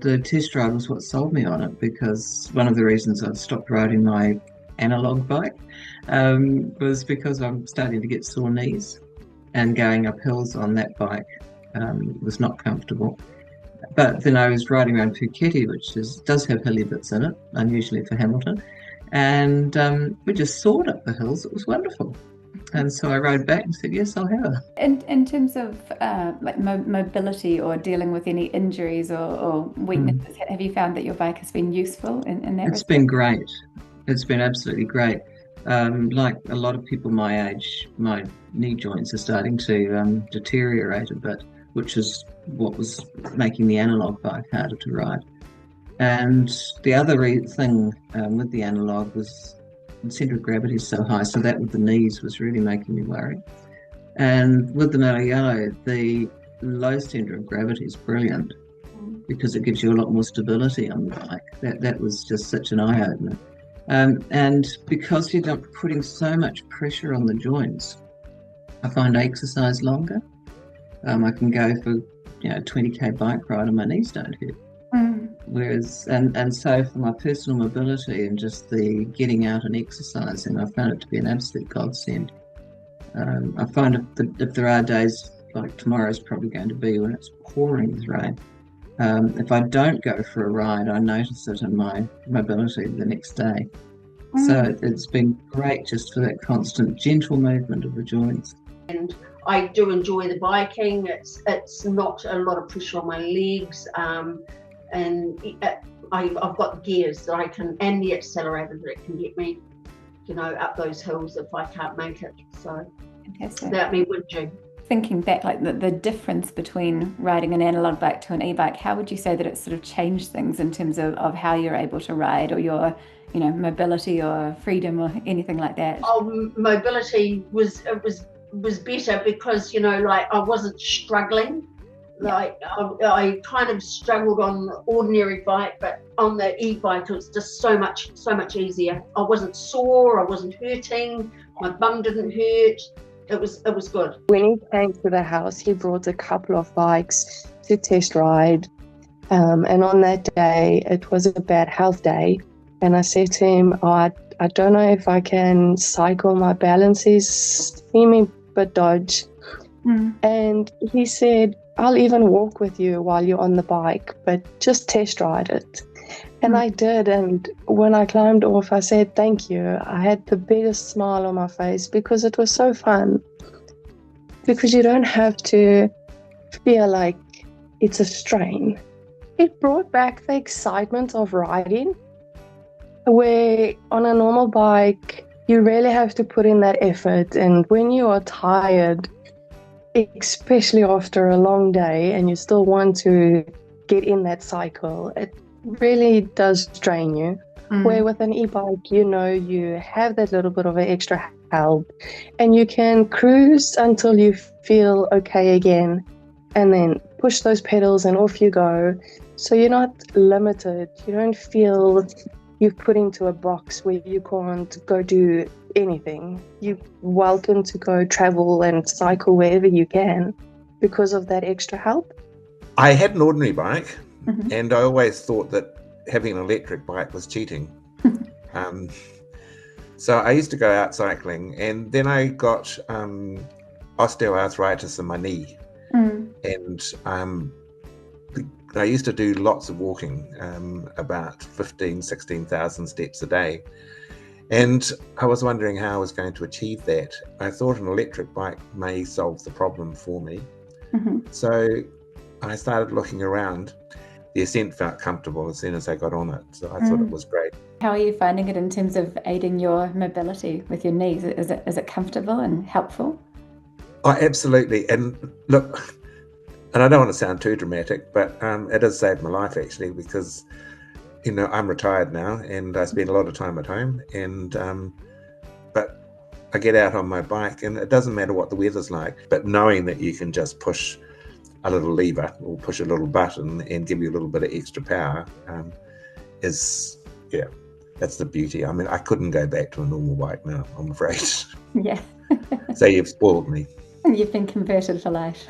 the test ride was what sold me on it, because one of the reasons I stopped riding my analog bike was because I'm starting to get sore knees, and going up hills on that bike was not comfortable. But then I was riding around Phuket, which does have hilly bits in it, unusually for Hamilton, and we just soared up the hills. It was wonderful. And so I rode back and said, yes, I'll have her. In terms of like mobility or dealing with any injuries or weaknesses, have you found that your bike has been useful in that It's respect? been great. It's been absolutely great. Like a lot of people my age, my knee joints are starting to deteriorate a bit, which is what was making the analog bike harder to ride. And the other thing with the analog was the centre of gravity is so high, so that with the knees was really making me worry. And with the MeloYelo, the low centre of gravity is brilliant because it gives you a lot more stability on the bike. That was just such an eye-opener. And because you're not putting so much pressure on the joints, I find exercise longer. I can go for 20k bike ride and my knees don't hurt. Whereas, and so for my personal mobility and just the getting out and exercising, I found it to be an absolute godsend. I find if there are days like tomorrow's probably going to be when it's pouring with rain, if I don't go for a ride, I notice it in my mobility the next day. So it's been great just for that constant gentle movement of the joints. And I do enjoy the biking. It's not a lot of pressure on my legs, and I've got the gears that I can, and the accelerator that it can get me, up those hills if I can't make it. So Fantastic. Without me whinging. Thinking back, like the difference between riding an analog bike to an e-bike, how would you say that it's sort of changed things in terms of how you're able to ride, or your mobility or freedom or anything like that? Mobility was better because like I wasn't struggling. Like I kind of struggled on the ordinary bike, but on the e-bike it was just so much easier. I wasn't sore, I wasn't hurting, my bum didn't hurt. It was good. When he came to the house, he brought a couple of bikes to test ride, and on that day it was a bad health day, and I said to him, I don't know if I can cycle, my balance is seeming a bit dodgy. And he said, I'll even walk with you while you're on the bike, but just test ride it. And I did, and when I climbed off, I said, thank you. I had the biggest smile on my face because it was so fun. Because you don't have to feel like it's a strain. It brought back the excitement of riding, where on a normal bike, you really have to put in that effort. And when you are tired, especially after a long day, and you still want to get in that cycle, it really does drain you. Where with an e-bike, you have that little bit of an extra help, and you can cruise until you feel okay again, and then push those pedals and off you go. So you're not limited. You don't feel you've put into a box where you can't go do anything. You're welcome to go travel and cycle wherever you can because of that extra help. I had an ordinary bike, and I always thought that having an electric bike was cheating. So I used to go out cycling, and then I got osteoarthritis in my knee, and I used to do lots of walking, about 16,000 steps a day. And I was wondering how I was going to achieve that. I thought an electric bike may solve the problem for me. So I started looking around. The ascent felt comfortable as soon as I got on it, so I thought it was great. How are you finding it in terms of aiding your mobility with your knees? Is it comfortable and helpful? Oh, absolutely. And look, and I don't want to sound too dramatic, but it has saved my life actually, because I'm retired now and I spend a lot of time at home, and but I get out on my bike and it doesn't matter what the weather's like, but knowing that you can just push a little lever or push a little button and give you a little bit of extra power that's the beauty. I mean, I couldn't go back to a normal bike now, I'm afraid. Yeah. So you've spoiled me. You've been converted for life.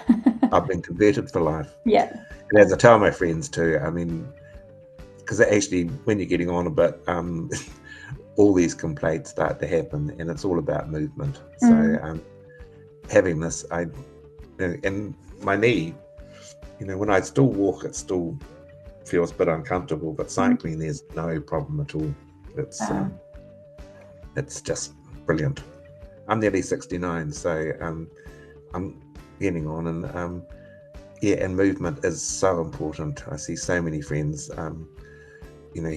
I've been converted for life. Yeah. And as I tell my friends too, I mean, because actually when you're getting on a bit, all these complaints start to happen, and it's all about movement. So having this, and my knee, when I still walk, it still feels a bit uncomfortable, but cycling, there's no problem at all. It's just brilliant. I'm nearly 69, so I'm getting on, and and movement is so important. I see so many friends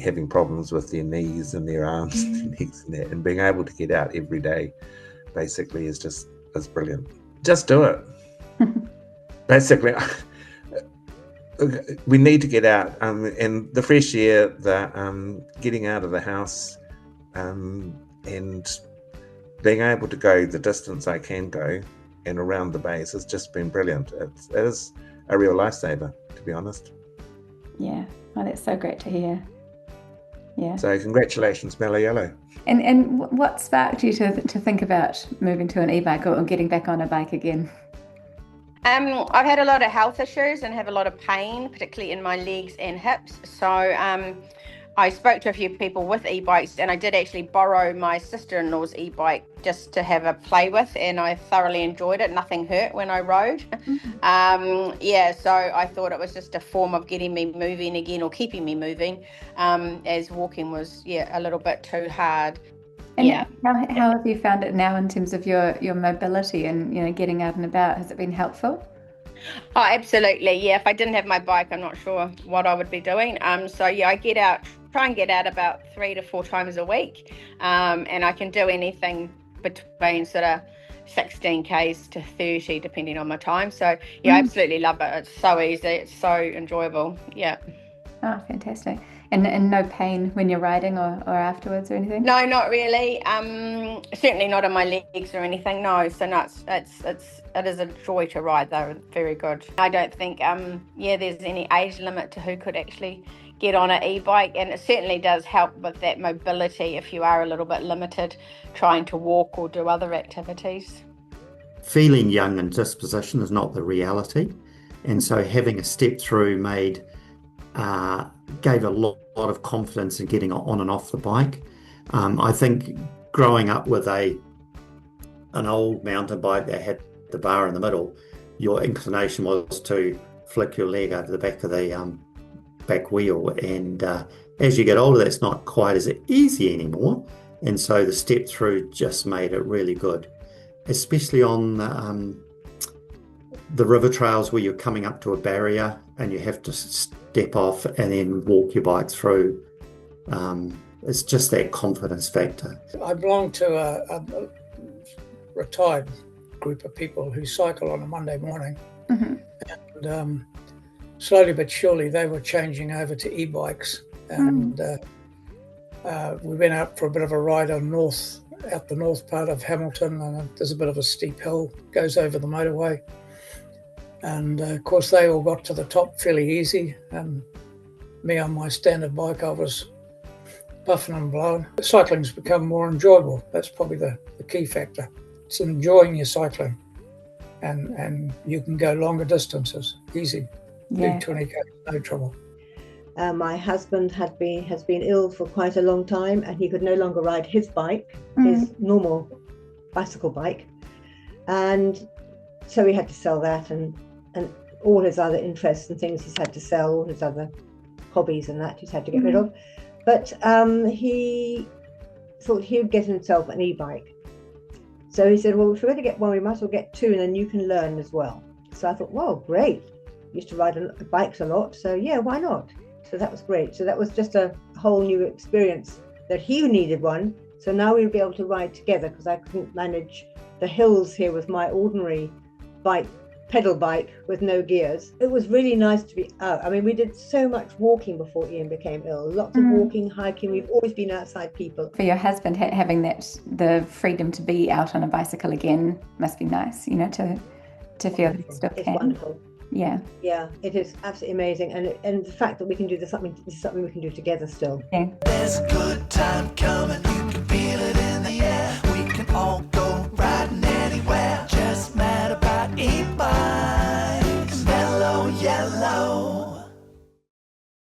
having problems with their knees and their arms and their legs and that, and being able to get out every day basically is brilliant. Just do it. Basically, we need to get out, and the fresh air, the getting out of the house, and being able to go the distance I can go and around the base has just been brilliant. It is a real lifesaver, to be honest. Yeah, well, that's so great to hear. Yeah. So congratulations, MeloYelo. And what sparked you to think about moving to an e-bike or getting back on a bike again? I've had a lot of health issues and have a lot of pain, particularly in my legs and hips. So I spoke to a few people with e-bikes, and I did actually borrow my sister-in-law's e-bike just to have a play with, and I thoroughly enjoyed it. Nothing hurt when I rode. So I thought it was just a form of getting me moving again, or keeping me moving, as walking was a little bit too hard. And how have you found it now in terms of your mobility and getting out and about? Has it been helpful? Oh, absolutely. Yeah, if I didn't have my bike, I'm not sure what I would be doing. I try and get out about 3 to 4 times a week, and I can do anything between sort of 16 k's to 30 depending on my time. So I absolutely love it. It's so easy, it's so enjoyable. Oh, fantastic. And no pain when you're riding or afterwards or anything? No, not really. Certainly not on my legs or anything. No. So no, it is a joy to ride though. Very good. I don't think there's any age limit to who could actually get on an e-bike, and it certainly does help with that mobility if you are a little bit limited trying to walk or do other activities. Feeling young in disposition is not the reality, and so having a step through gave a lot of confidence in getting on and off the bike. I think growing up with an old mountain bike that had the bar in the middle, your inclination was to flick your leg over the back of the back wheel, and as you get older, that's not quite as easy anymore, and so the step through just made it really good, especially on the river trails where you're coming up to a barrier and you have to step off and then walk your bike through. It's just that confidence factor. I belong to a retired group of people who cycle on a Monday morning, and slowly but surely they were changing over to e-bikes, and we went out for a bit of a ride out the north part of Hamilton, and there's a bit of a steep hill, goes over the motorway. And of course, they all got to the top fairly easy. And me on my standard bike, I was puffing and blowing. Cycling's become more enjoyable. That's probably the key factor. It's enjoying your cycling, and you can go longer distances, easy. Do 20 km, no trouble. My husband has been ill for quite a long time, and he could no longer ride his bike, his normal bicycle bike, and so he had to sell that, and all his other interests and things he's had to sell, all his other hobbies and that he's had to get rid of. But he thought he would get himself an e-bike. So he said, well, if we're going to get one, we might as well get 2, and then you can learn as well. So I thought, well, great. Used to ride bikes a lot, so yeah, why not? So that was great. So that was just a whole new experience, that he needed one. So now we'll be able to ride together, because I couldn't manage the hills here with my ordinary bike, pedal bike with no gears. It was really nice to be out. I mean, we did so much walking before Ian became ill. Lots of walking, hiking. We've always been outside people. For your husband, having the freedom to be out on a bicycle again must be nice, to feel that he still can. It's wonderful. Yeah, it is absolutely amazing, and the fact that we can do this is something we can do together still. Yeah. There's a good time coming, you can feel it in the air. We can all go riding anywhere. Just mad about e-bikes, MeloYelo.